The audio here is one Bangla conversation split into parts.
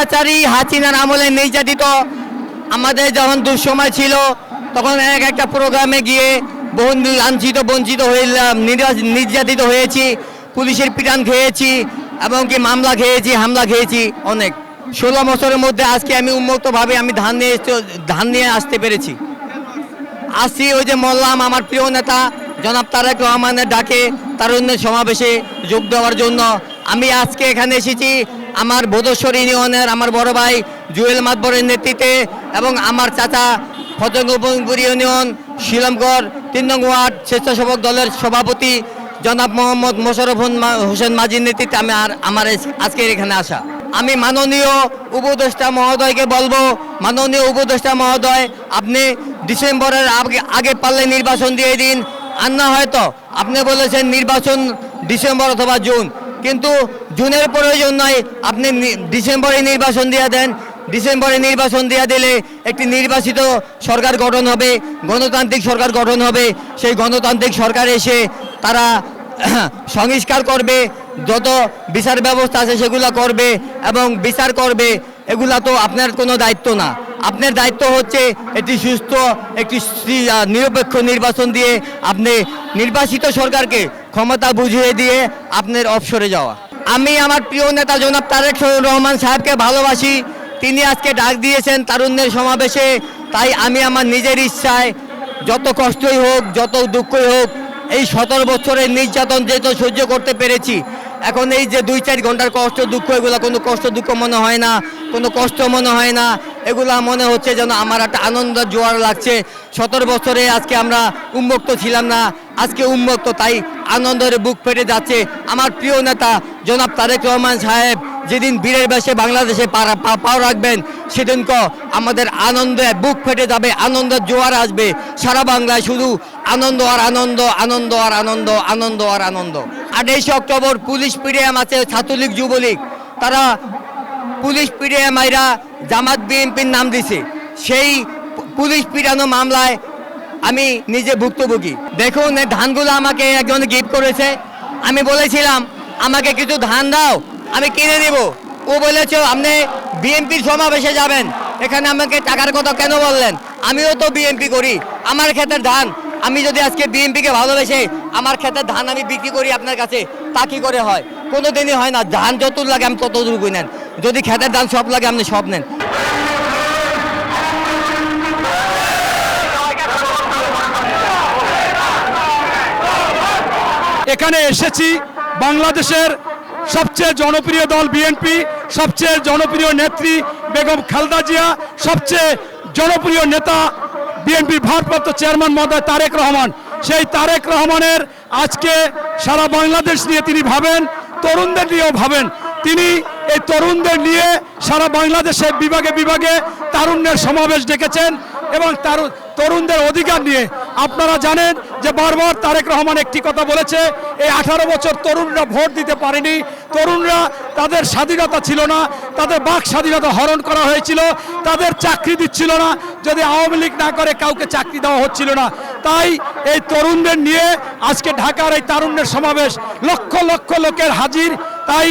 স্বৈরাচারী হাসিনার আমলে নির্যাতিত আমাদের যখন দুঃসময় ছিল তখন একটা প্রোগ্রামে গিয়ে বহু লাঞ্ছিত বঞ্চিত হয়ে নির্যাতিত হয়েছি, পুলিশের পিটান খেয়েছি, এমনকি মামলা খেয়েছি, হামলা খেয়েছি অনেক। 16 বছরের মধ্যে আজকে আমি উন্মুক্তভাবে আমি ধান নিয়ে আসতে পেরেছি। আসছি ওই যে মোল্লাম আমার প্রিয় নেতা জনাব তারেক রহমানের ডাকে তারুণ্যের সমাবেশে যোগ দেওয়ার জন্য আমি আজকে এখানে এসেছি। আমার বোধেশ্বর ইউনিয়নের আমার বড় ভাই জুয়েল মাতবরের নেতৃত্বে এবং আমার চাচা ফতেঙ্গপুর ইউনিয়ন শিলমগড় 3 নং ওয়ার্ড স্বেচ্ছাসেবক দলের সভাপতি জনাব মোহাম্মদ মোশাররফ হোসেন মাঝির নেতৃত্বে আমার আজকের এখানে আসা। আমি মাননীয় উপদেষ্টা মহোদয়কে বলবো, মাননীয় উপদেষ্টা মহোদয় আপনি ডিসেম্বরের আগে পারলে নির্বাচন দিয়ে দিন। আর না হয়তো আপনি বলেছেন নির্বাচন ডিসেম্বর অথবা জুন, কিন্তু জুনের প্রয়োজন নয়, আপনি ডিসেম্বরে নির্বাচন দিয়ে দেন। ডিসেম্বরে নির্বাচন দিয়ে দিলে একটি নির্বাচিত সরকার গঠন হবে, গণতান্ত্রিক সরকার গঠন হবে। সেই গণতান্ত্রিক সরকার এসে তারা সংস্কার করবে, যত বিচার ব্যবস্থা আছে সেগুলো করবে এবং বিচার করবে। এগুলা তো আপনার কোনো দায়িত্ব না। আপনার দায়িত্ব হচ্ছে একটি সুস্থ একটি নিরপেক্ষ নির্বাচন দিয়ে আপনি নির্বাচিত সরকারকে ক্ষমতা বুঝিয়ে দিয়ে আপনার অবসরে যাওয়া। আমি আমার প্রিয় নেতা জনাব তারেক রহমান সাহেবকে ভালোবাসি। তিনি আজকে ডাক দিয়েছেন তারুণ্যের সমাবেশে, তাই আমি আমার নিজের ইচ্ছায় যত কষ্টই হোক, যত দুঃখই হোক, এই 17 বছরের নির্যাতন যেহেতু সহ্য করতে পেরেছি, এখন এই যে 2-4 ঘন্টার কষ্ট দুঃখ, এগুলো কোনো কষ্ট দুঃখ মনে হয় না, কোনো কষ্ট মনে হয় না। এগুলা মনে হচ্ছে যেন আমার একটা আনন্দের জোয়ার লাগছে। 17 বছরে আজকে আমরা উন্মুক্ত ছিলাম না, আজকে উন্মুক্ত, তাই আনন্দের বুক ফেটে যাচ্ছে। আমার প্রিয় নেতা জনাব তারেক রহমান সাহেব যেদিন বীরের বেশে বাংলাদেশে পাও রাখবেন, সেদিনকে আমাদের আনন্দে বুক ফেটে যাবে, আনন্দের জোয়ার আসবে। সারা বাংলায় শুধু আনন্দ আর আনন্দ, আনন্দ আর আনন্দ, আনন্দ আর আনন্দ। 28 অক্টোবর পুলিশ পিডিএম আছে, ছাত্রলীগ যুবলীগ, তারা পুলিশ পিডিএম আইরা জামাত বিএনপির নাম দিছে। সেই পুলিশ পিটানো মামলায় আমি নিজে ভুক্তভোগী। দেখুন এই ধানগুলো আমাকে একজন গিফট করেছে। আমি বলেছিলাম আমাকে কিছু ধান দাও, আমি কিনে দেব। ও বলেছে আপনি বিএনপির সমাবেশে যাবেন, এখানে আমাকে টাকার কথা কেন বললেন? আমিও তো বিএনপি করি, আমার ক্ষেতের ধান, আমি যদি আজকে বিএনপিকে ভালোবেসে আমার ক্ষেতের ধান আমি বিক্রি করি আপনার কাছে, তা কি করে হয়? কোনো দিনই হয় না। ধান যতদূর লাগে আমি ততটুকু নেন, যদি ক্ষেতের ধান সব লাগে আপনি সব নেন। এখানে এসেছি বাংলাদেশের সবচেয়ে জনপ্রিয় দল বিএনপি, সবচেয়ে জনপ্রিয় নেত্রী বেগম খালেদা জিয়া, সবচেয়ে জনপ্রিয় নেতা বিএনপির ভারপ্রাপ্ত চেয়ারম্যান মহোদয় তারেক রহমান। সেই তারেক রহমানের আজকে সারা বাংলাদেশ নিয়ে তিনি ভাবেন, তরুণদের নিয়েও ভাবেন। তিনি এই তরুণদের নিয়ে সারা বাংলাদেশের বিভাগে বিভাগে তারুণ্যের সমাবেশ ডেকেছেন এবং তরুণদের অধিকার নিয়ে। আপনারা জানেন যে বারবার তারেক রহমান একটি কথা বলেছে, এই 18 বছর তরুণরা ভোট দিতে পারেনি, তরুণরা তাদের স্বাধীনতা ছিল না, তাদের বাক স্বাধীনতা হরণ করা হয়েছিল, তাদের চাকরি দিচ্ছিল না, যদি আওয়ামী লীগ না করে কাউকে চাকরি দেওয়া হচ্ছিল না। তাই এই তরুণদের নিয়ে আজকে ঢাকার এই তারুণ্যের সমাবেশ, লক্ষ লক্ষ লোকের হাজির। তাই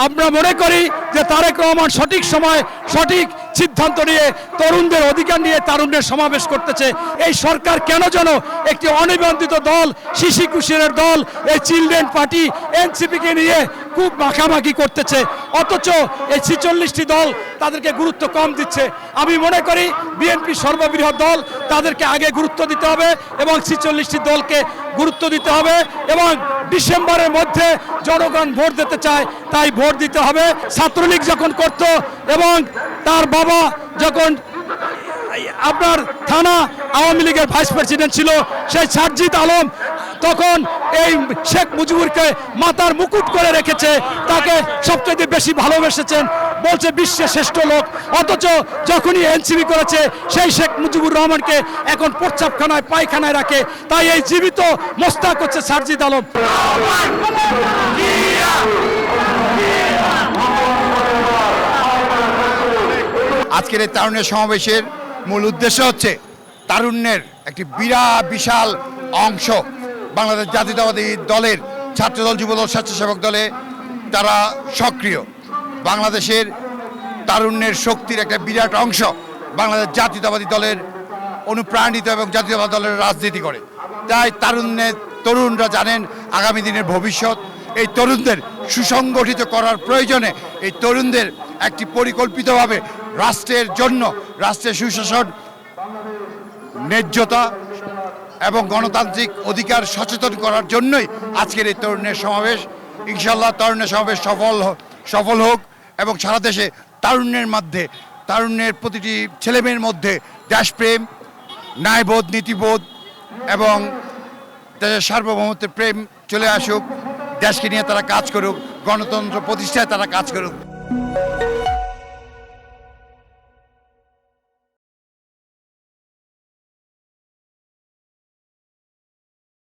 আমরা মনে করি যে তারেক রহমান সঠিক সময় সঠিক সিদ্ধান্ত নিয়ে তরুণদের অধিকার নিয়ে তারুণ্যের সমাবেশ করতেছে। এই সরকার কেন যেন একটি অনিবন্ধিত দল, শিশি কুশিরের দল, এই চিলড্রেন পার্টি এনসিপিকে নিয়ে খুব মাখামাখি করতেছে, অথচ এই 46টি দল তাদেরকে গুরুত্ব কম দিচ্ছে। আমি মনে করি বিএনপি সর্ববৃহৎ দল, তাদেরকে আগে গুরুত্ব দিতে হবে এবং 46টি দলকে গুরুত্ব দিতে হবে এবং ডিসেম্বরের মধ্যে জনগণ ভোট দিতে চায়, তাই ভোট দিতে হবে। ছাত্রলীগ যখন করত এবং তার বাবা যখন আপনার থানা আওয়ামী লীগের ভাইস প্রেসিডেন্ট ছিল, সেই সারজিদ আলম তখন এই শেখ মুজিবুরকে মাথার মুকুট করে রেখেছে, তাকে সবচেয়ে বেশি ভালোবেসেছেন, বলছে বিশ্বের শ্রেষ্ঠ লোক। অথচ যখনই এনসিপি করেছে সেই শেখ মুজিবুর রহমানকে এখন প্রস্রাবখানায় পায়খানায় রাখে। তাই এই জীবিত মোস্তাক হচ্ছে সারজিদ আলম। আজকের এই তারুণ্যের সমাবেশের মূল উদ্দেশ্য হচ্ছে তারুণ্যের একটি বিশাল অংশ বাংলাদেশ জাতীয়তাবাদী দলের ছাত্রদল, যুবদল, স্বেচ্ছাসেবক দলে তারা সক্রিয়। বাংলাদেশের তারুণ্যের শক্তির একটা বিরাট অংশ বাংলাদেশ জাতীয়তাবাদী দলের অনুপ্রাণিত এবং জাতীয়তাবাদী দলের রাজনীতি করে। তাই তরুণরা জানেন আগামী দিনের ভবিষ্যৎ। এই তরুণদের সুসংগঠিত করার প্রয়োজনে এই তরুণদের একটি পরিকল্পিতভাবে রাষ্ট্রের জন্য, রাষ্ট্রের সুশাসন, ন্যায্যতা এবং গণতান্ত্রিক অধিকার সচেতন করার জন্যই আজকের এই তরুণের সমাবেশ। ইনশাল্লাহ তরুণের সমাবেশ সফল হোক এবং সারা দেশে তারুণ্যের প্রতিটি ছেলেমেয়ের মধ্যে দেশপ্রেম, ন্যায়বোধ, নীতিবোধ এবং দেশের সার্বভৌমত্বের প্রেম চলে আসুক। দেশকে নিয়ে তারা কাজ করুক, গণতন্ত্র প্রতিষ্ঠায় তারা কাজ করুক।